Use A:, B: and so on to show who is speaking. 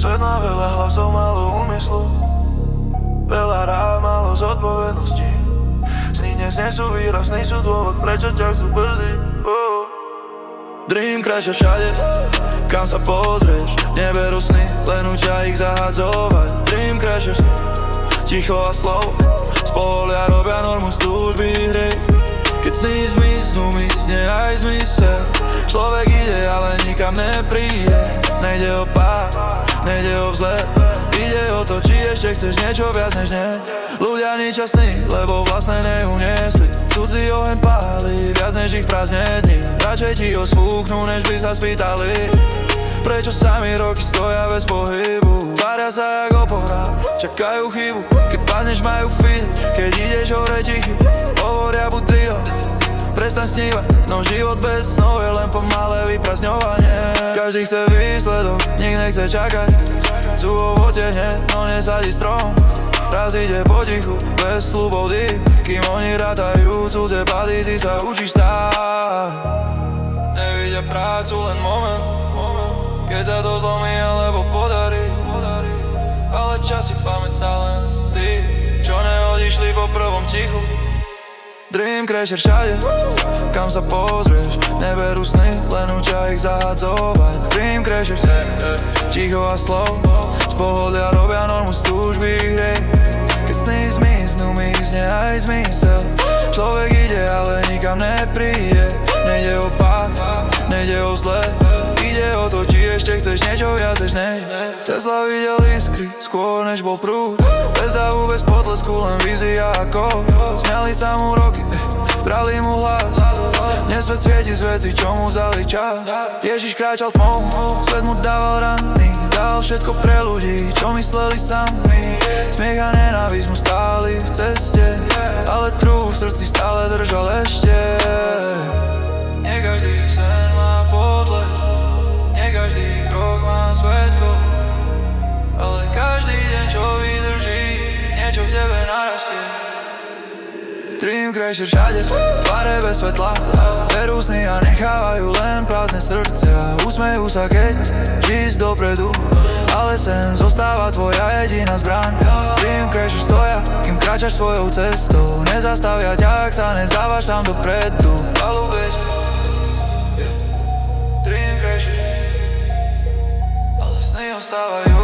A: Svet má veľa hlasov, málo úmyslu, veľa rád, málo zodpovedností. Sny dnes nie sú výraz, sny sú dôvod, prečo ťa chcú brzdiť. Dream crasher všade, kam sa pozrieš, neberú sny, len učia ich zahadzovať. Dream crashers, ticho a slovo, z poholia robia normu z túžby hry. Keď sny zmiznú, mizne aj zmysel. Človek ide, ale nikam nepríde. Nejde o pár, nejde o vzlet, ide o to, či ešte chceš niečo viac než nie. Ľudia ničia sny, lebo vlastne neuniesli. Cudzí oheň páli, viac než ich prázdne dni. Radšej ti ho sfúknú, než by sa spýtali, prečo sami roky stoja bez pohybu. Tvária sa jak opora, čakajú chybu. Keď padneš majú feed, keď ideš hore tichý. Hovoria buď trio, prestaň snívať, no život bez snov je len pomalé vyprazňovanie. Každý chce výsledok, nik nechce čakať. Chcú ovocie hneď, no nesadí strom. Raz ide potichu, bez slubov dým. Kým oni rátajú cudzie pady, ty sa učíš stáť. Nevidia prácu, len moment, keď sa to zlomí alebo podarí. Ale čas si pamätá len ty, čo neodišli po prvom tichu. Dream crasher všade, kam sa pozrieš, neberú sny, len učia ich zahadzovať. Dream crashers, ticho a slow, z poholia robia normu z túžby hry. Keď sny zmiznú, mizne aj zmysel. Človek ide, ale nikam nepríde. Nejde o pár, nejde o vzlet, ide o to, či ešte chceš niečo viac než nej. Tesla videl iskry, skôr než bol prúd. Bez davu, bez potlesku, len vízia a kód. Smiali sa mu roky, brali mu hlas. Dnes svet svieti z veci, čo mu vzali čas. Ježiš kráčal tmou, svet mu dával rany. Dal všetko pre ľudí, čo mysleli sami. Smiech a nenávisť mu stáli v ceste, ale trúb v srdci stále držal ešte. Nie každý sen má podlet, nie každý krok má svetko, ale každý deň, čo vydrží, niečo v tebe narastie. Dream crasher všade, tváre bez svetla, berú sny a nechávajú len prázdne srdcia. Usmejú sa, keď ísť dopredu, ale sen zostáva tvoja jediná zbraň. Dream crasher stoja, kým kráčaš svojou cestou, nezastavia ťa, ak sa nezdávaš tam dopredu. Palúbeť, dream crasher, ale sny ostávajú.